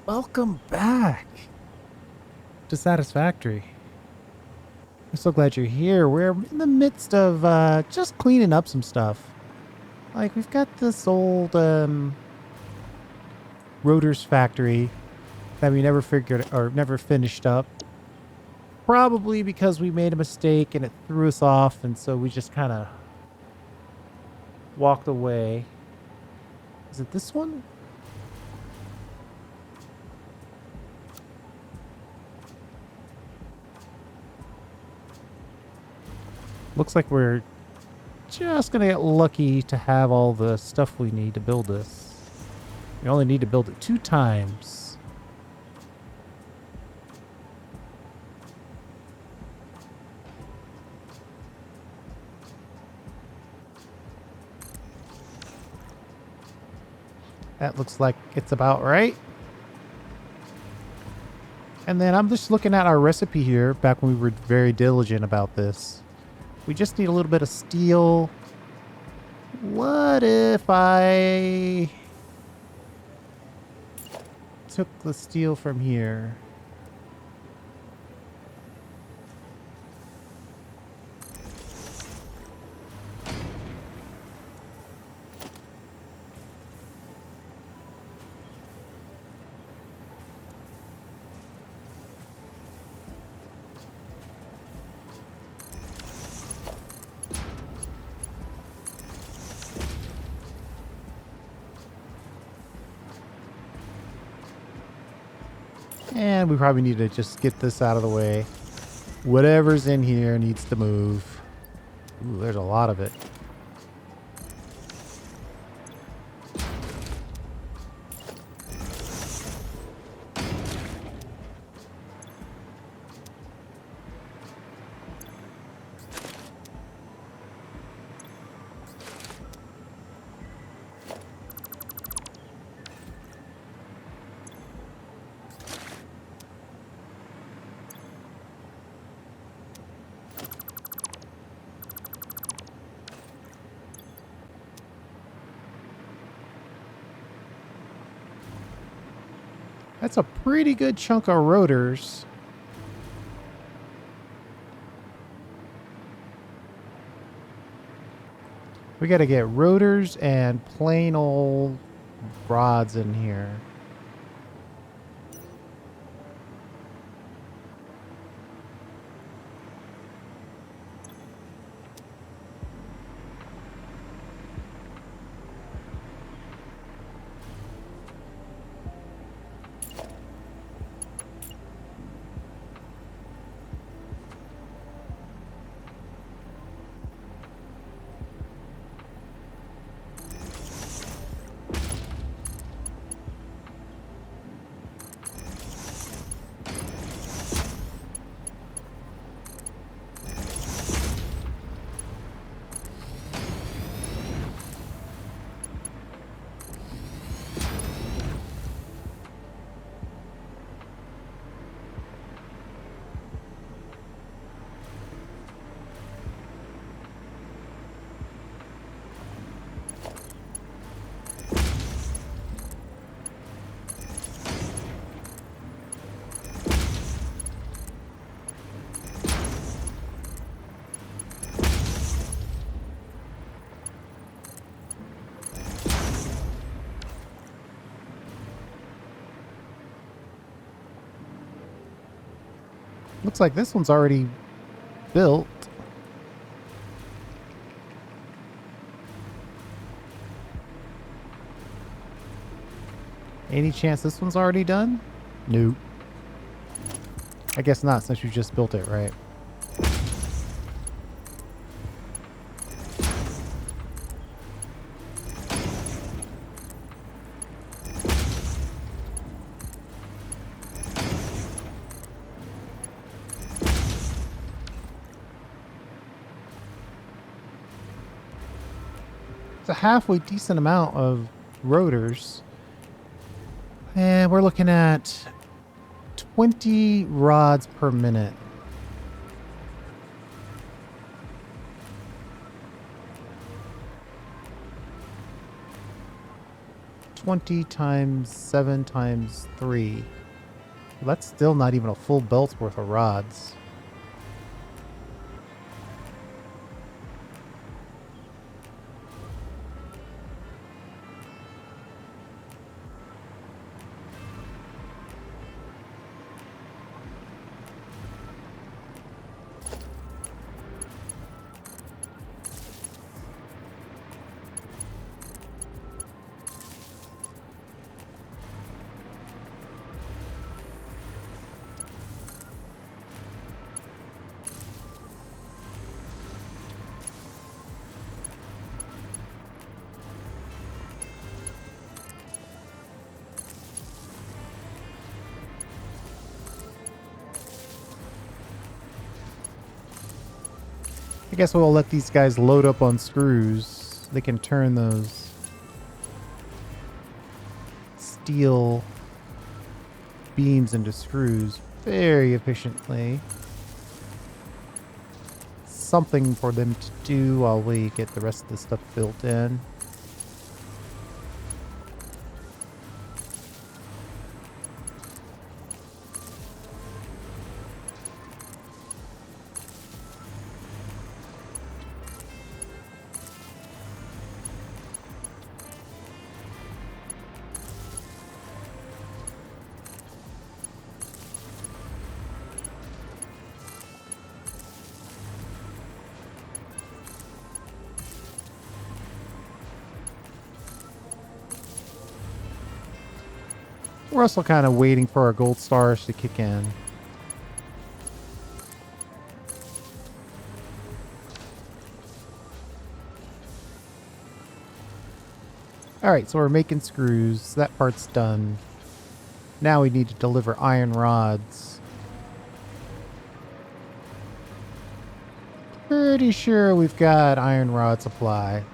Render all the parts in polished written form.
Welcome back to Satisfactory. I'm so glad you're here. We're in the midst of just cleaning up some stuff. Like, we've got this old Rotors factory that we never figured or never finished up. Probably because we made a mistake and it threw us off, and so we just kind of walked away. Is it this one? Looks like we're just going to get lucky to have all the stuff we need to build this. We only need to build it 2 times. That looks like it's about right. And then I'm just looking at our recipe here back when we were very diligent about this. We just need a little bit of steel. What if I took the steel from here? And we probably need to just get this out of the way. Whatever's in here needs to move. Ooh, there's a lot of it. That's a pretty good chunk of rotors. We got to get rotors and plain old rods in here. Looks like this one's already built. Any chance this one's already done? Nope. I guess not, since you just built it, right? It's a halfway decent amount of rotors. And we're looking at 20 rods per minute. 20 times 7 times 3. Well, that's still not even a full belt's worth of rods. I guess we'll let these guys load up on screws. They can turn those steel beams into screws very efficiently. Something for them to do while we get the rest of the stuff built in. We're also kind of waiting for our gold stars to kick in. Alright, so we're making screws. That part's done. Now we need to deliver iron rods. Pretty sure we've got iron rod supply.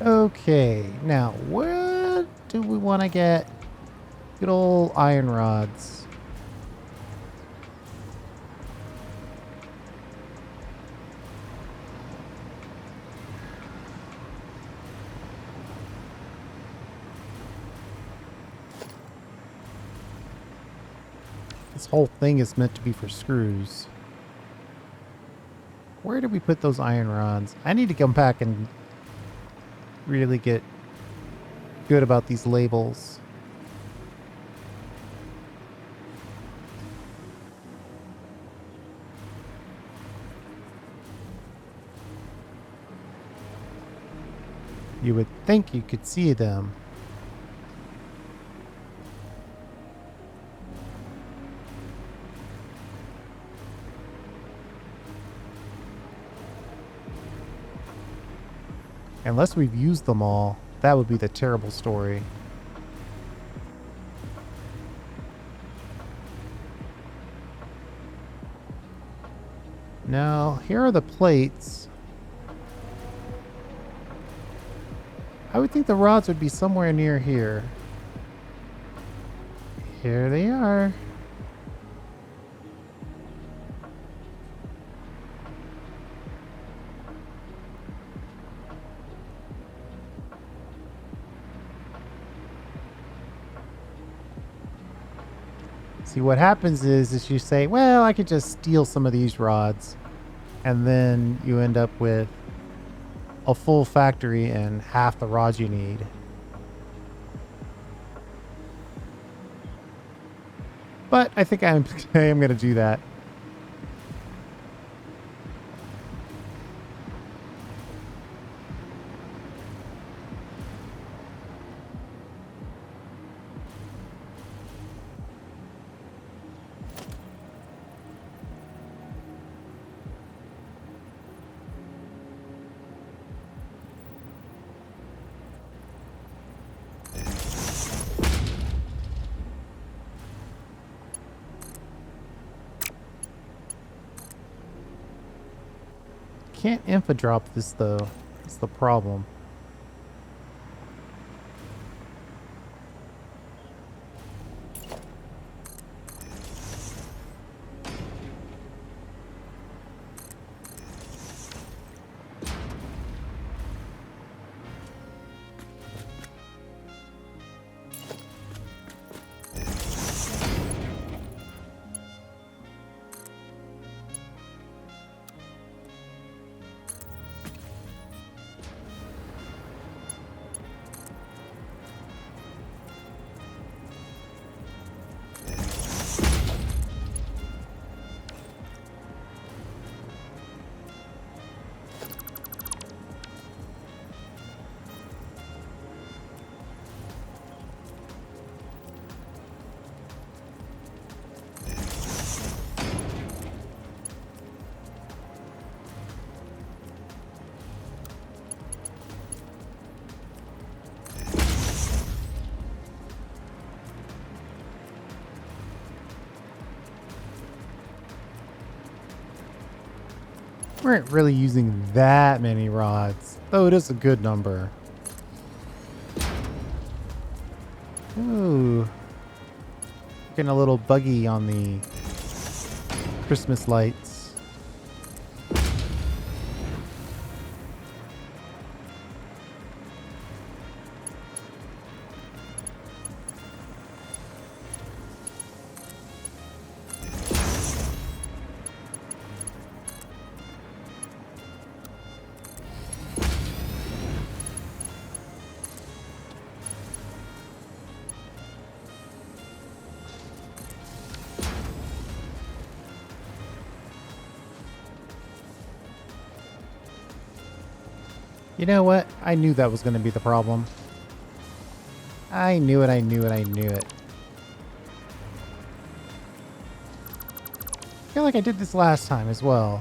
Okay, now where do we want to get good old iron rods? This whole thing is meant to be for screws. Where do we put those iron rods? I need to come back and really get good about these labels. You would think you could see them. Unless we've used them all, that would be the terrible story. Now, here are the plates. I would think the rods would be somewhere near here. Here they are. See, what happens is you say, well, I could just steal some of these rods. And then you end up with a full factory and half the rods you need. But I think I am going to do that. Can't info drop this though. That's the problem. We aren't really using that many rods, though it is a good number. Ooh. Getting a little buggy on the Christmas lights. You know what? I knew that was going to be the problem. I knew it, I knew it, I knew it. I feel like I did this last time as well.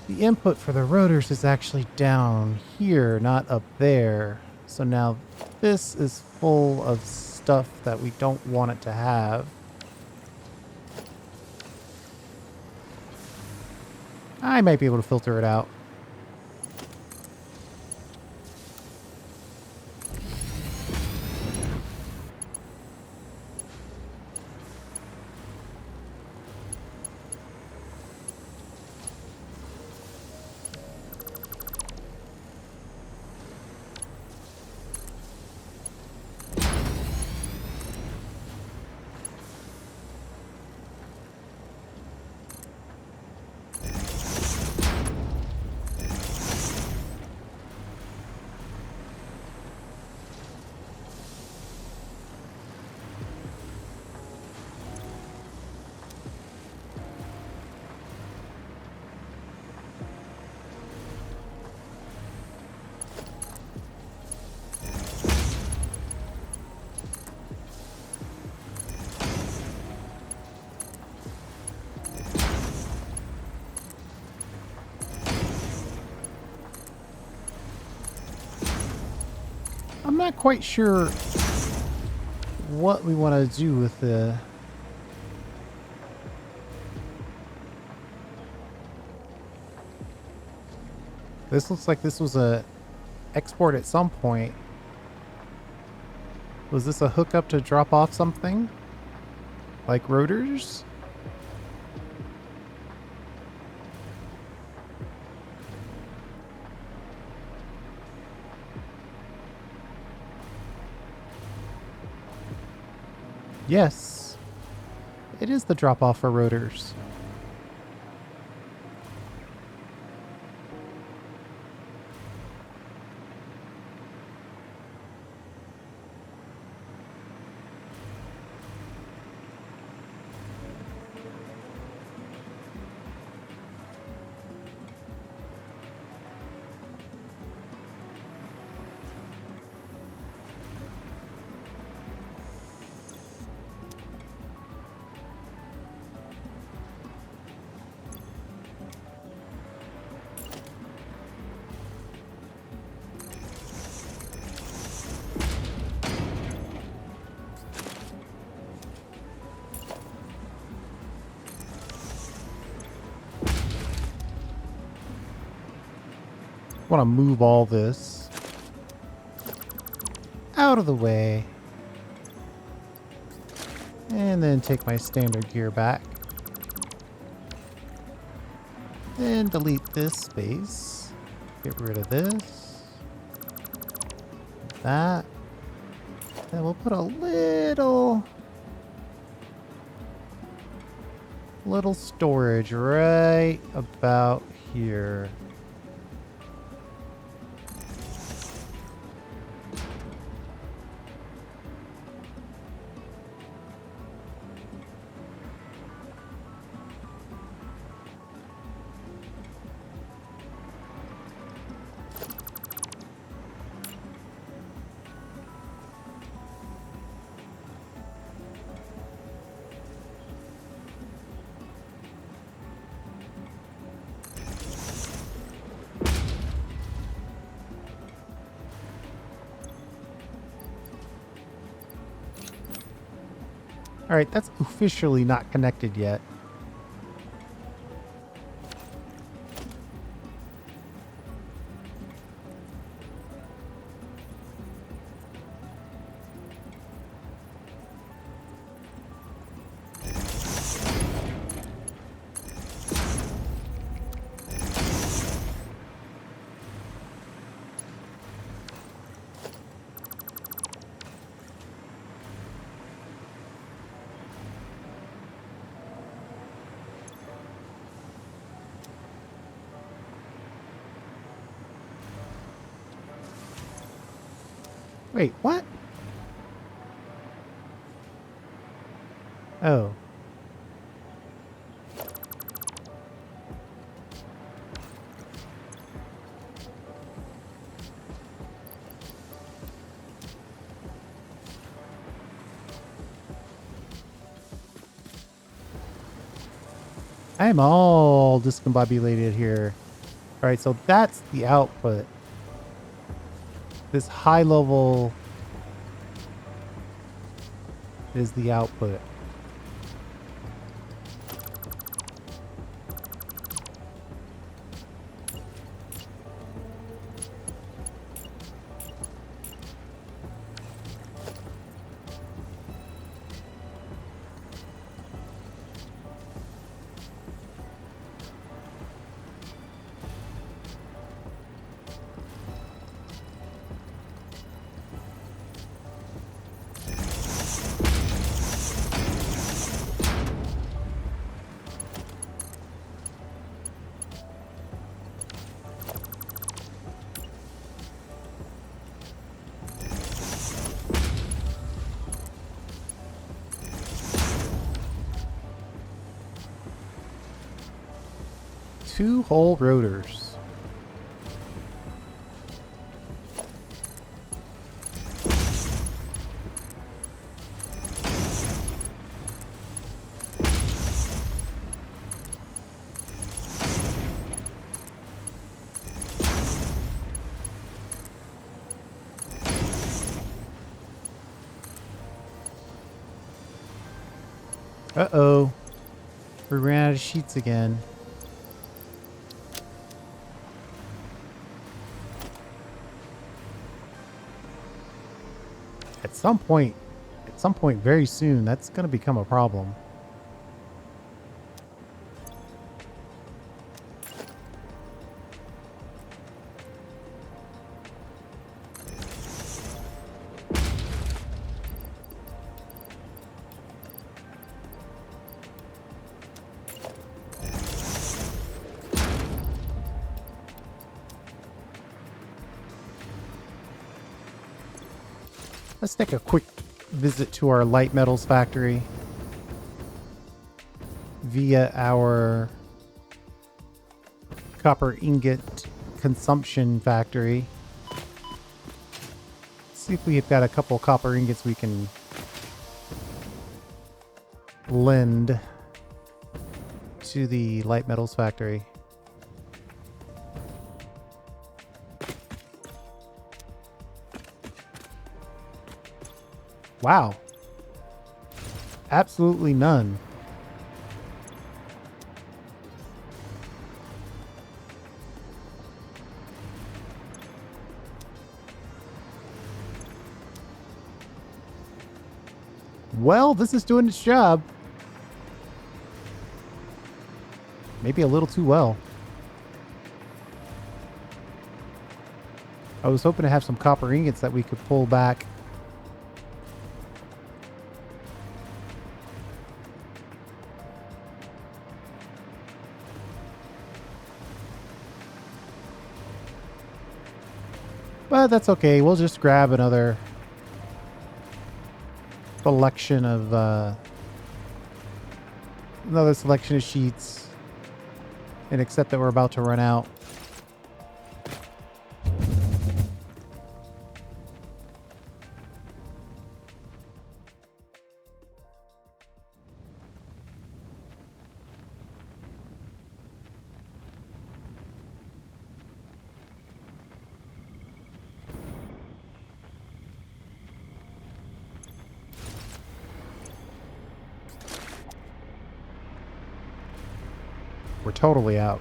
The input for the rotors is actually down here, not up there. So now this is full of stuff that we don't want it to have. I might be able to filter it out. I'm not quite sure what we want to do with the... This looks like this was a export at some point. Was this a hookup to drop off something? Like rotors? Yes. It is the drop off for rotors. Want to move all this out of the way. And then take my standard gear back. Then delete this space. Get rid of this. That. Then we'll put a little storage right about here. All right, that's officially not connected yet. Wait, what? Oh. I am all discombobulated here. All right, so that's the output. This high level is the output. Two whole rotors. Uh-oh. We ran out of sheets again. At some point very soon, that's going to become a problem. Let's take a quick visit to our light metals factory via our copper ingot consumption factory. See if we've got a couple copper ingots we can lend to the light metals factory. Wow. Absolutely none. Well, this is doing its job. Maybe a little too well. I was hoping to have some copper ingots that we could pull back. But that's okay. We'll just grab another selection of another selection of sheets and accept that we're about to run out. We're totally out.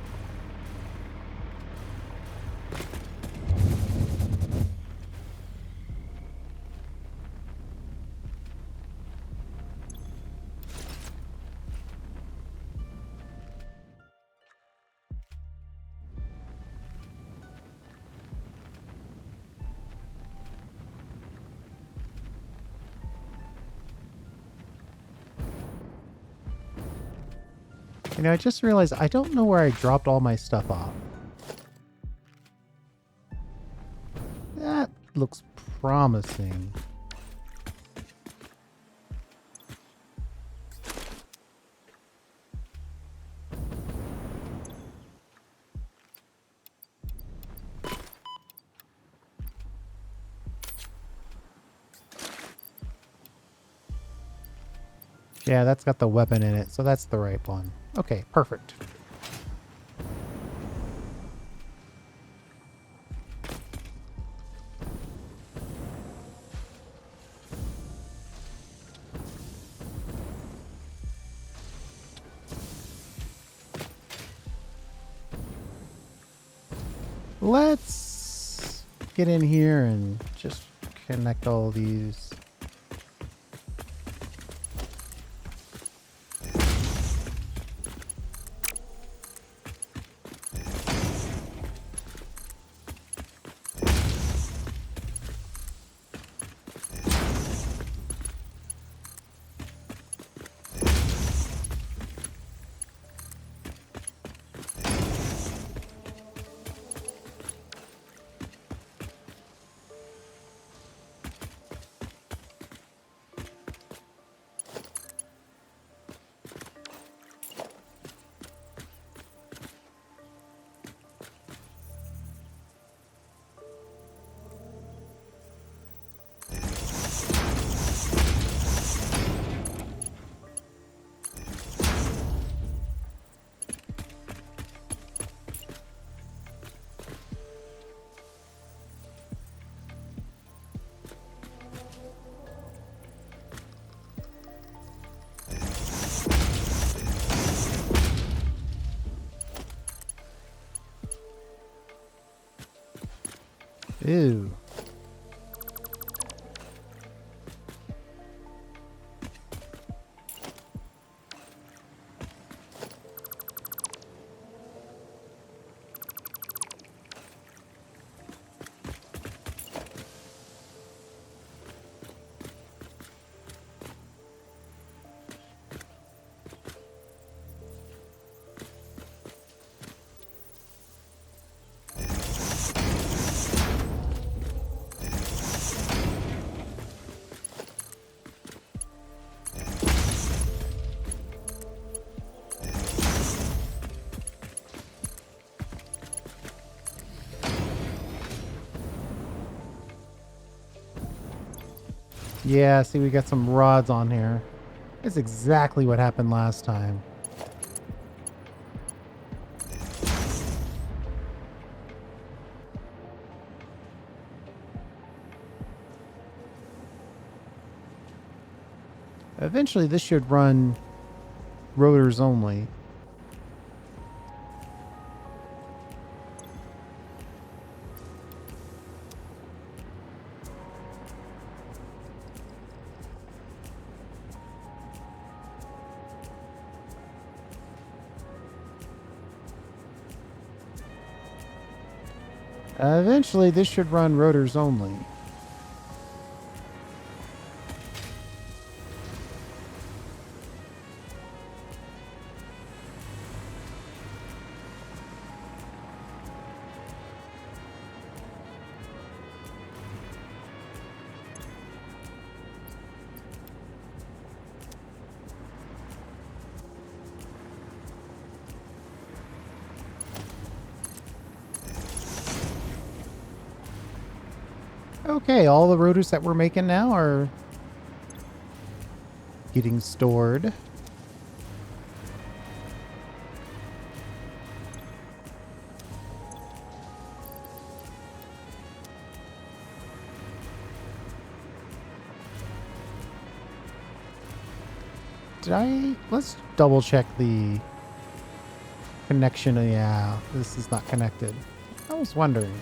You know, I just realized I don't know where I dropped all my stuff off. That looks promising. Yeah, that's got the weapon in it, so that's the right one. Okay, perfect. Let's get in here and just connect all these. Ew. Yeah, see, we got some rods on here. That's exactly what happened last time. Eventually, this should run rotors only. Eventually, this should run rotors only. Okay, all the rotors that we're making now are getting stored. Let's double check the connection. Yeah, this is not connected. I was wondering.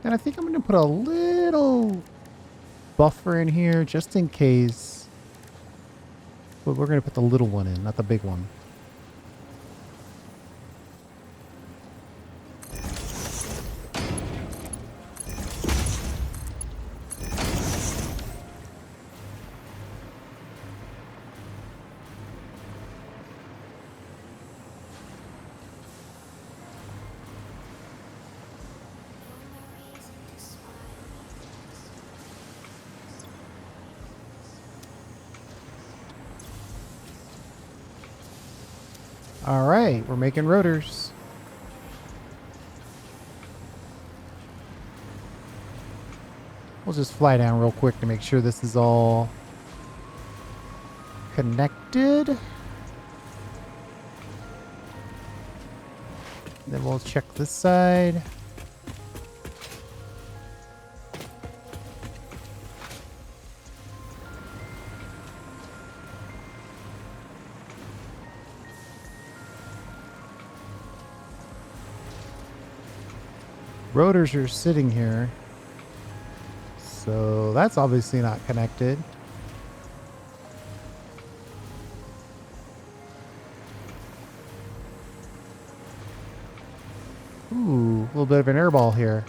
And I think I'm going to put a little buffer in here just in case. But we're going to put the little one in, not the big one. All right, we're making rotors. We'll just fly down real quick to make sure this is all connected. Then we'll check this side. Rotors are sitting here. So that's obviously not connected. Ooh, a little bit of an airball here.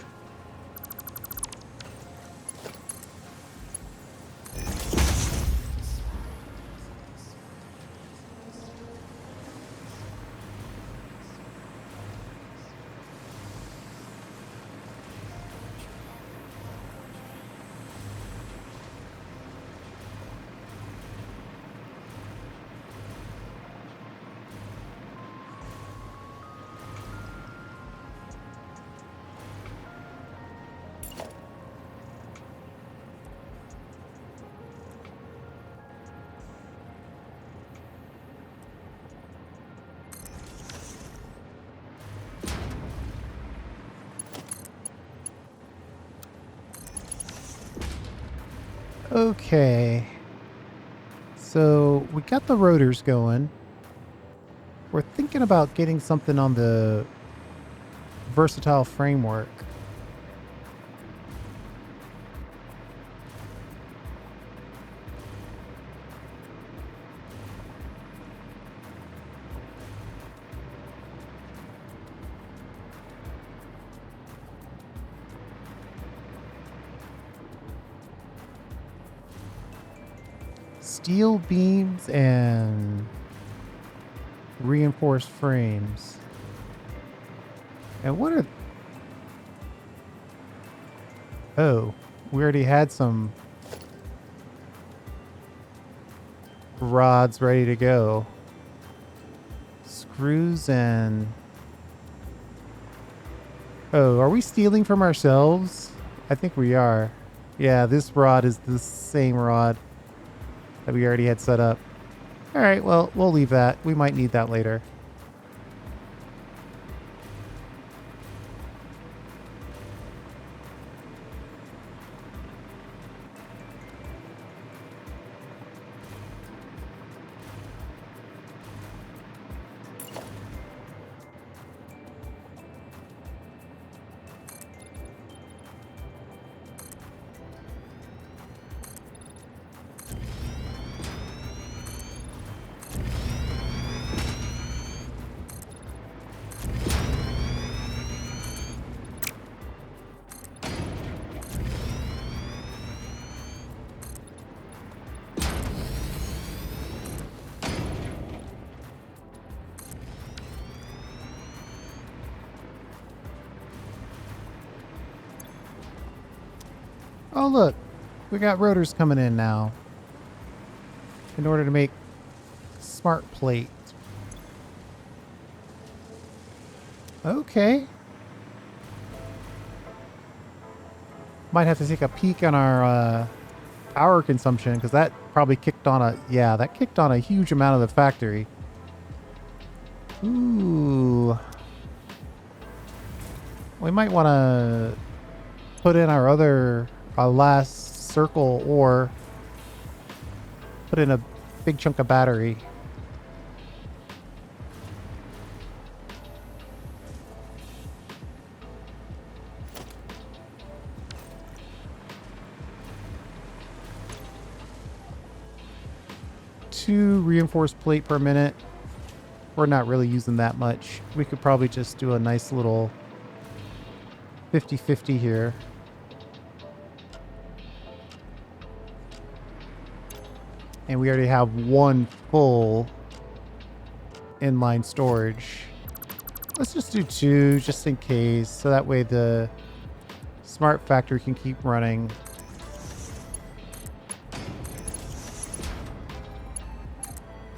Okay. So we got the rotors going. We're thinking about getting something on the versatile framework. steel beams and reinforced frames. And what are... Oh, we already had some rods ready to go. Screws and... Oh, are we stealing from ourselves? I think we are. Yeah, this rod is the same rod that we already had set up. All right, well, we'll leave that. We might need that later. Oh, look. We got rotors coming in now. In order to make smart plate. Okay. Might have to take a peek on our power consumption, because that probably kicked on a... Yeah, that kicked on a huge amount of the factory. Ooh. We might want to put in our last circle, or put in a big chunk of battery. Two reinforced plate per minute. We're not really using that much. We could probably just do a nice little 50-50 here. And we already have one full inline storage. Let's just do two, just in case. So that way the smart factory can keep running.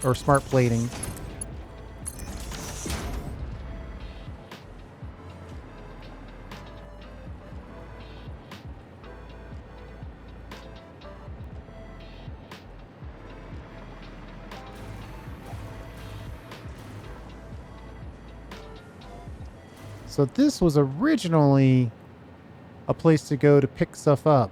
Or smart plating. So this was originally a place to go to pick stuff up.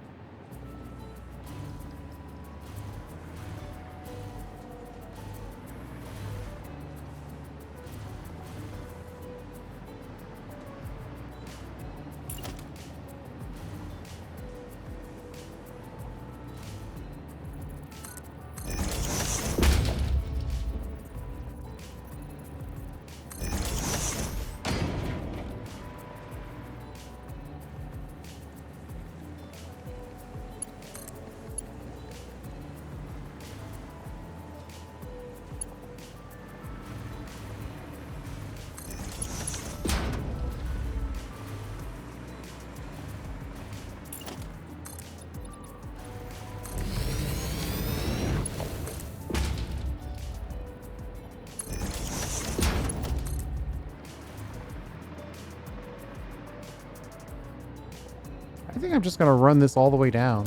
I think I'm just going to run this all the way down.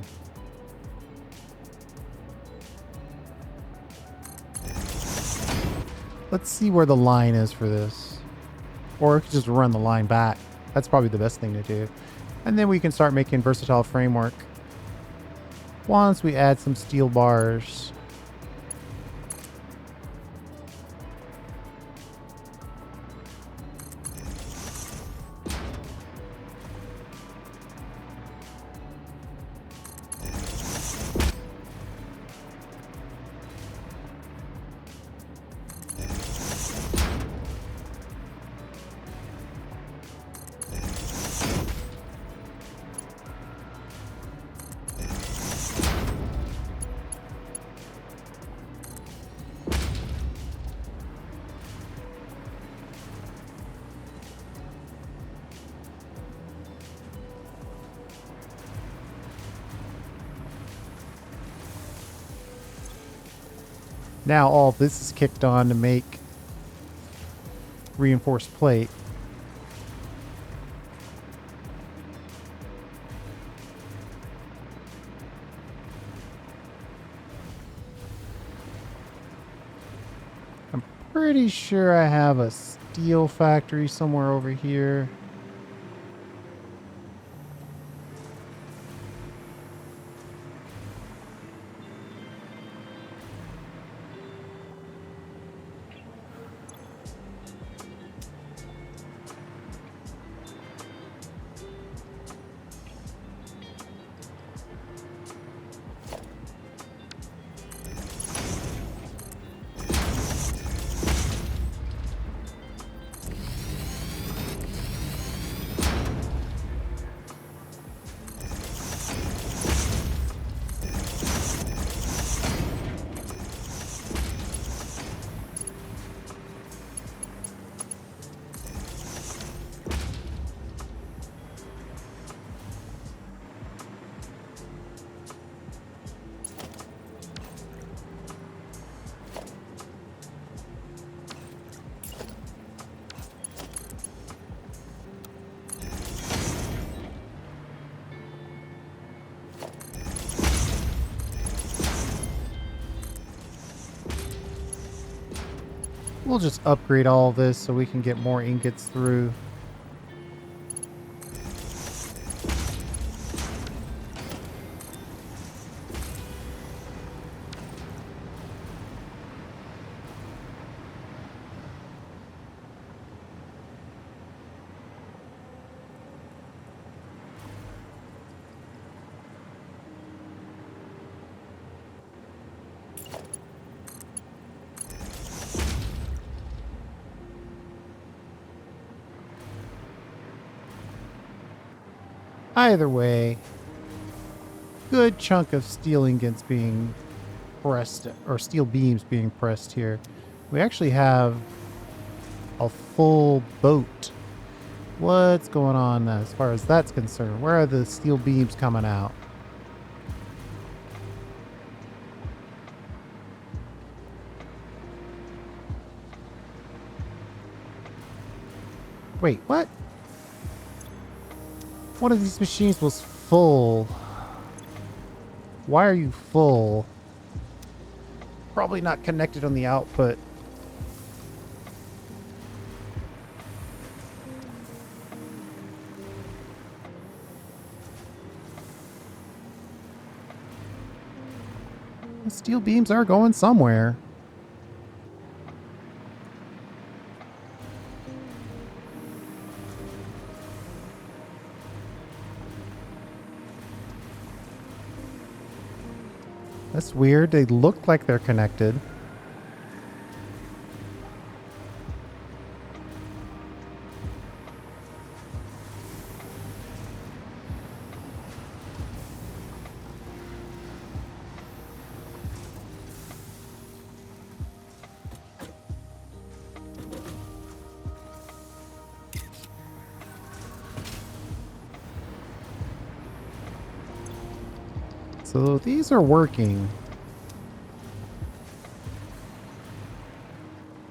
Let's see where the line is for this. Or we could just run the line back. That's probably the best thing to do. And then we can start making versatile framework. Once we add some steel bars. Now all this is kicked on to make reinforced plate. I'm pretty sure I have a steel factory somewhere over here. We'll just upgrade all this so we can get more ingots through. Either way, good chunk of steel ingots being pressed, or steel beams being pressed here. We actually have a full boat. What's going on as far as that's concerned? Where are the steel beams coming out? Wait, what? One of these machines was full. Why are you full? Probably not connected on the output. The steel beams are going somewhere. That's weird. They look like they're connected. So these are working.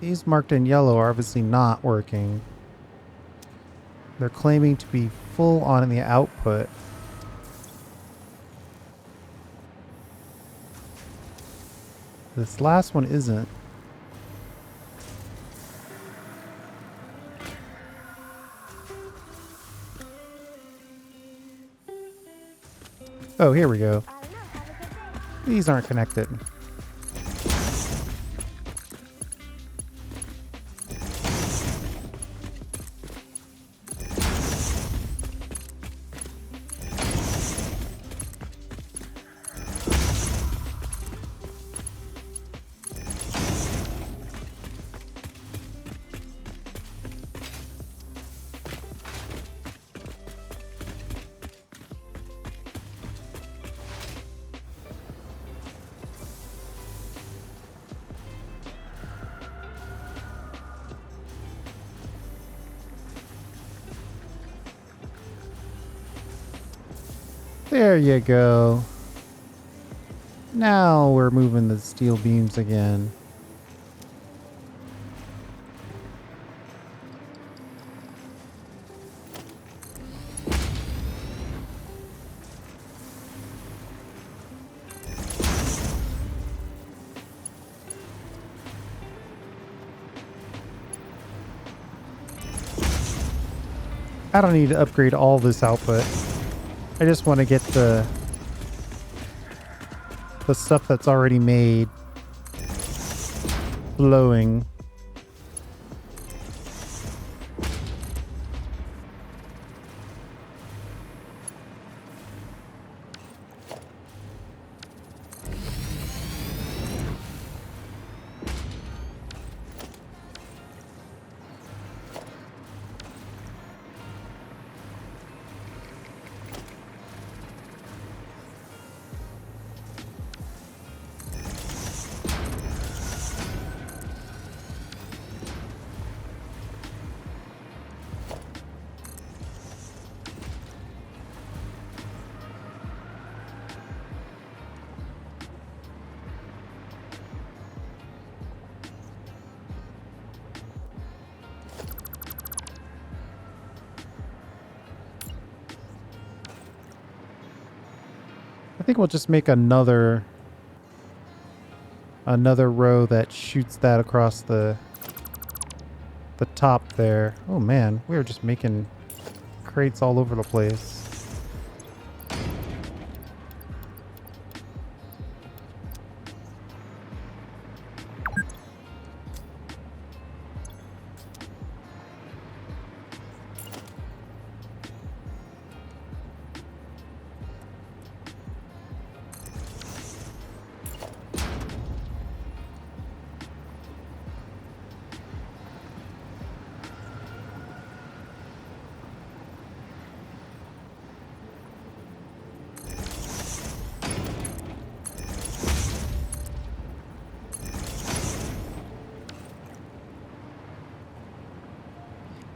These marked in yellow are obviously not working. They're claiming to be full on the output. This last one isn't. Oh, here we go. These aren't connected. There you go. Now we're moving the steel beams again. I don't need to upgrade all this output. I just want to get the stuff that's already made flowing. I think we'll just make another row that shoots that across the top there. Oh man, we're just making crates all over the place.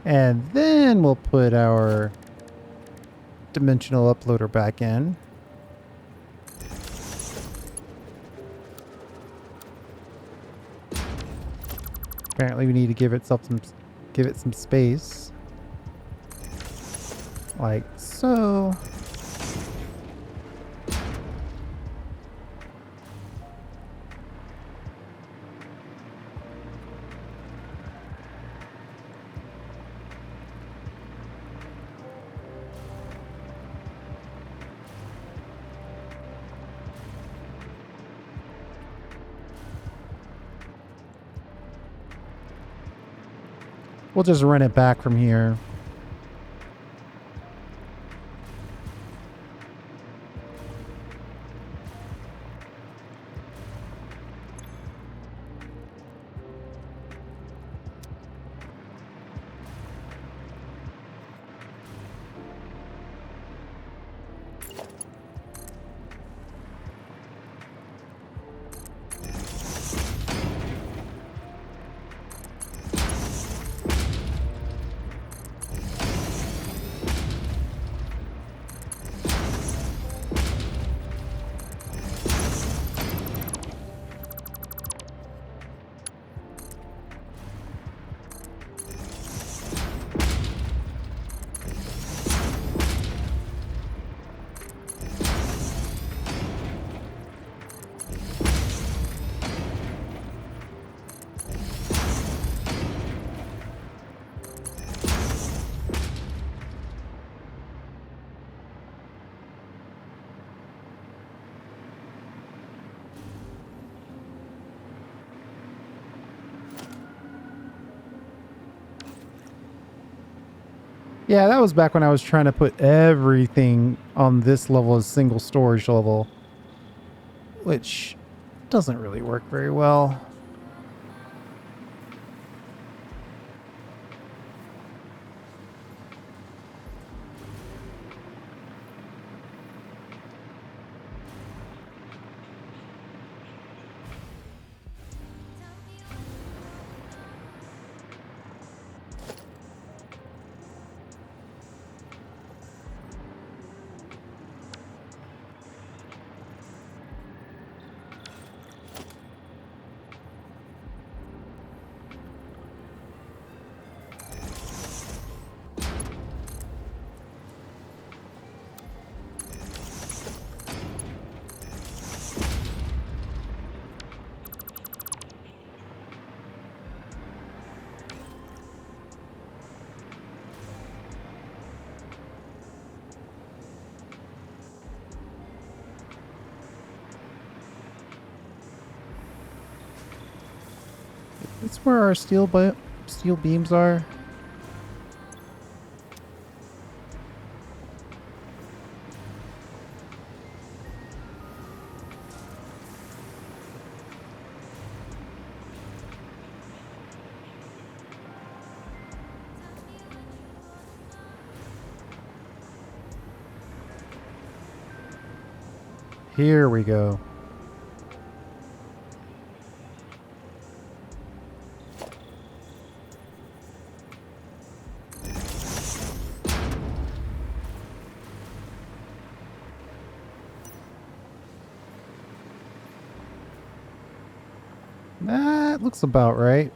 And then we'll put our dimensional uploader back in. Apparently we need to give it some space. Like so. We'll just run it back from here. Yeah, that was back when I was trying to put everything on this level as single storage level, which doesn't really work very well. That's where our steel beams are. Here we go. That looks about right.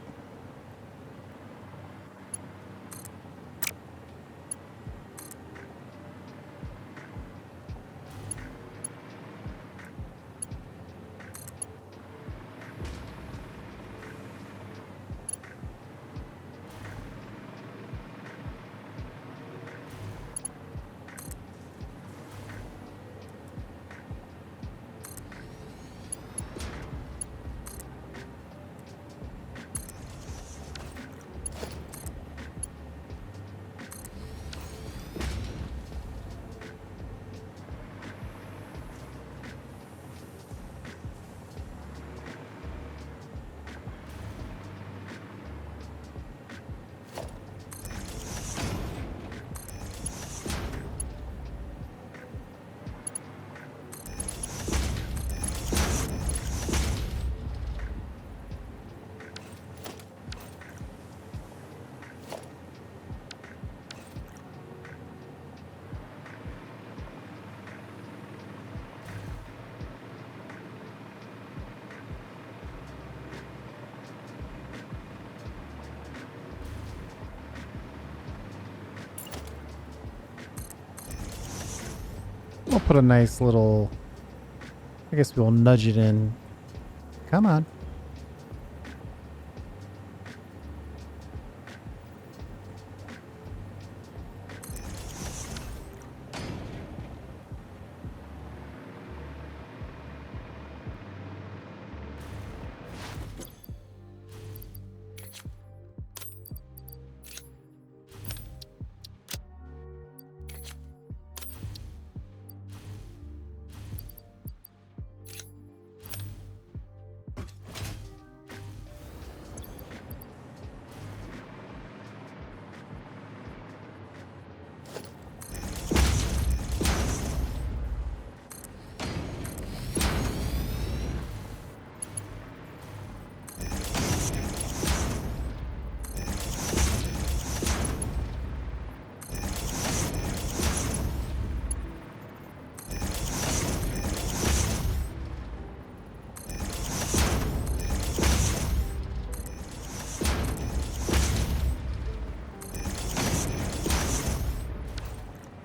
We'll put a nice little, I guess we'll nudge it in. Come on.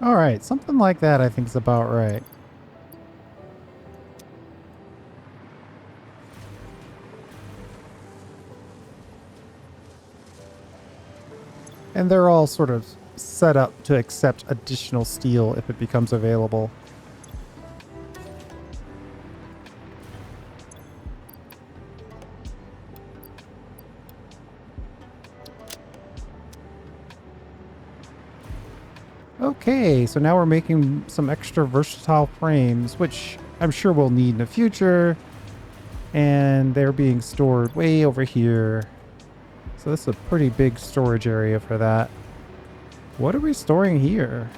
All right, something like that I think is about right. And they're all sort of set up to accept additional steel if it becomes available. Okay, so now we're making some extra versatile frames, which I'm sure we'll need in the future. And they're being stored way over here. So this is a pretty big storage area for that. What are we storing here?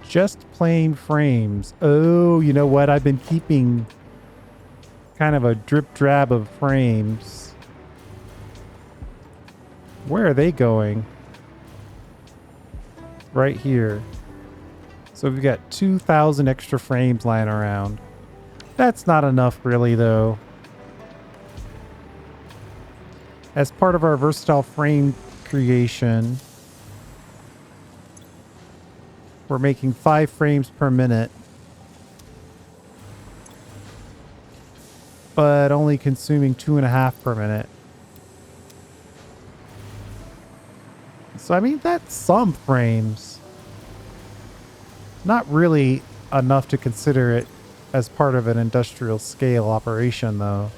Just plain frames. Oh, you know what? I've been keeping kind of a drip drab of frames. Where are they going? Right here. So we've got 2,000 extra frames lying around. That's not enough really though. As part of our versatile frame creation, we're making 5 frames per minute, but only consuming 2.5 per minute. So I mean, that's some frames. Not really enough to consider it as part of an industrial scale operation, though.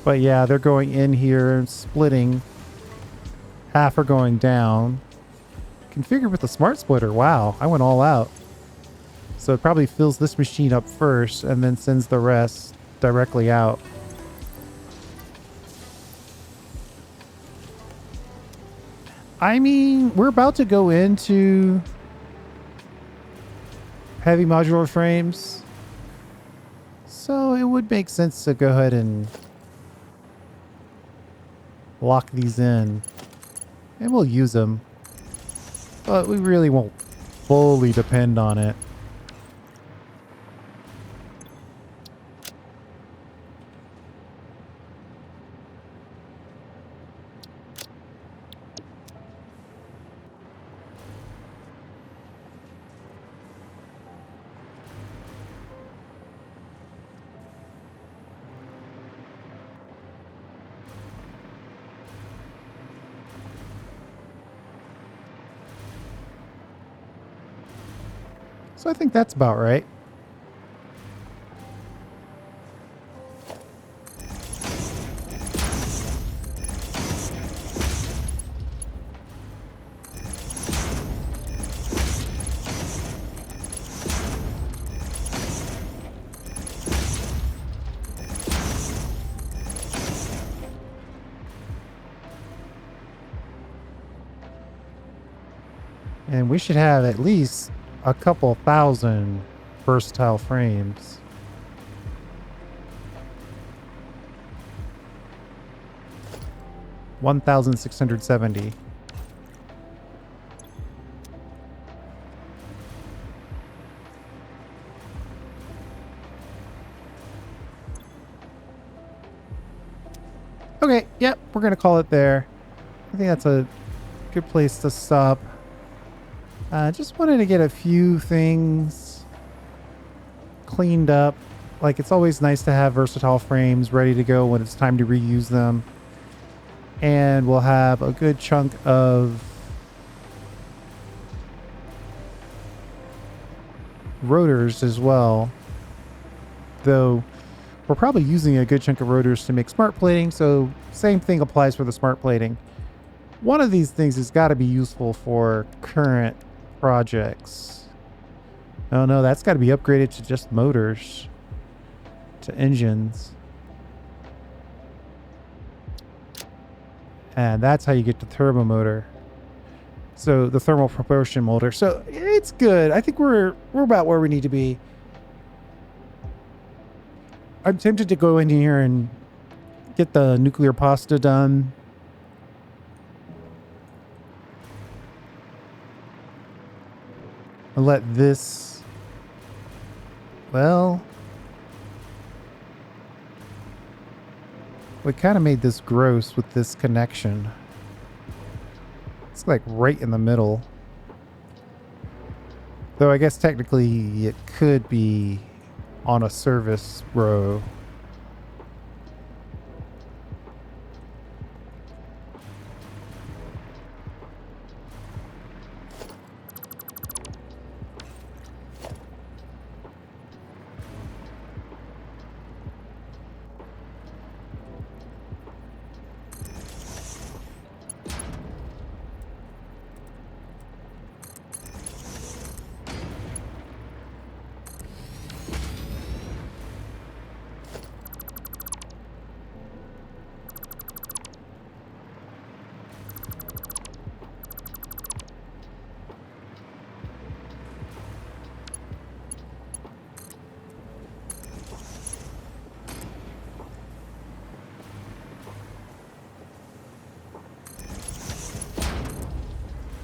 But yeah, they're going in here and splitting. Half are going down. Configured with the smart splitter. Wow, I went all out. So it probably fills this machine up first and then sends the rest directly out. I mean, we're about to go into heavy modular frames. So it would make sense to go ahead and lock these in. And we'll use them. But we really won't fully depend on it. So I think that's about right. And we should have at least a couple thousand versatile frames. $1,670. Okay, yep, we're gonna call it there. I think that's a good place to stop. Just wanted to get a few things cleaned up. Like, it's always nice to have versatile frames ready to go when it's time to reuse them. And we'll have a good chunk of rotors as well. Though we're probably using a good chunk of rotors to make smart plating, so same thing applies for the smart plating. One of these things has got to be useful for current projects. Oh no, that's got to be upgraded to just motors, to engines. And that's how you get the turbo motor. So the thermal propulsion motor. So it's good. I think we're about where we need to be. I'm tempted to go in here and get the nuclear pasta done. And let this, well, we kind of made this gross with this connection. It's like right in the middle. Though I guess technically it could be on a service row.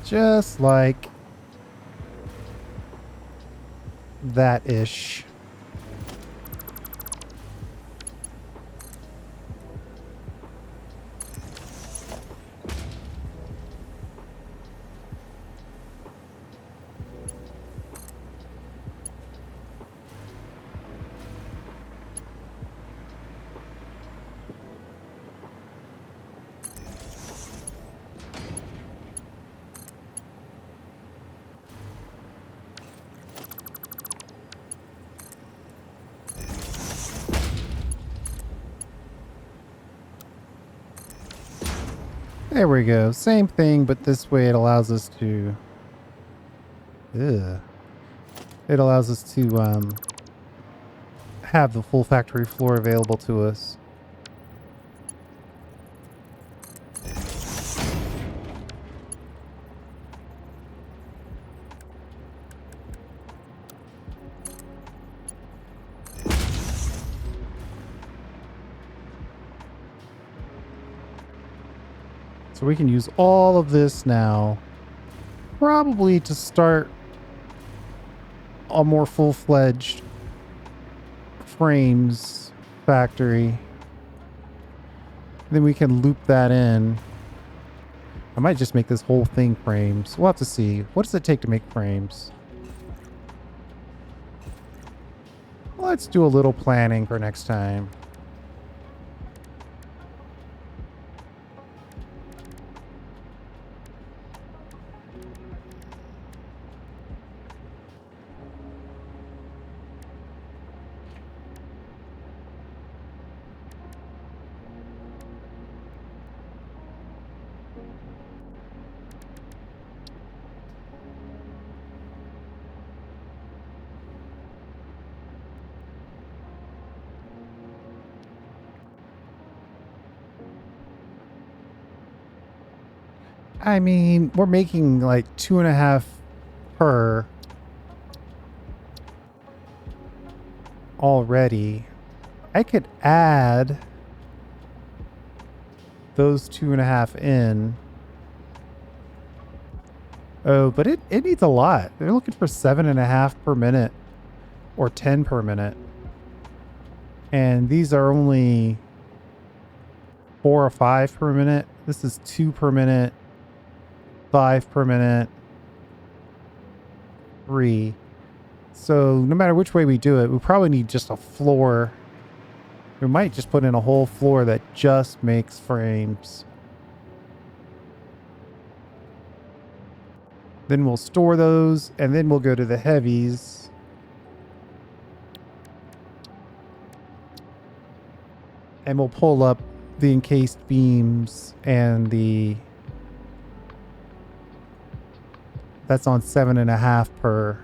Just like that-ish. There we go. Same thing, but this way it allows us to... Ugh. It allows us to have the full factory floor available to us. So we can use all of this now, probably to start a more full-fledged frames factory. Then we can loop that in. I might just make this whole thing frames. We'll have to see. What does it take to make frames? Let's do a little planning for next time. I mean, we're making like 2.5 per already. I could add those 2.5 in. Oh, but it needs a lot. They're looking for 7.5 per minute or 10 per minute. And these are only 4 or 5 per minute. This is 2 per minute. 5 per minute, 3. So no matter which way we do it, we probably need just a floor. We might just put in a whole floor that just makes frames. Then we'll store those, and then we'll go to the heavies. And we'll pull up the encased beams and the... That's on 7.5 per.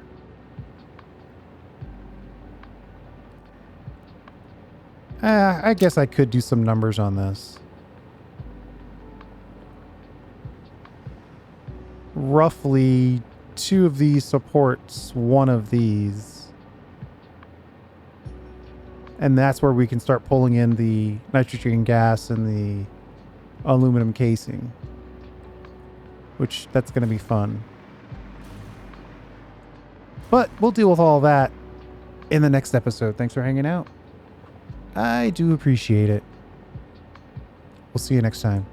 I guess I could do some numbers on this. Roughly 2 of these supports 1 of these. And that's where we can start pulling in the nitrogen gas and the aluminum casing. Which, that's going to be fun. But we'll deal with all that in the next episode. Thanks for hanging out. I do appreciate it. We'll see you next time.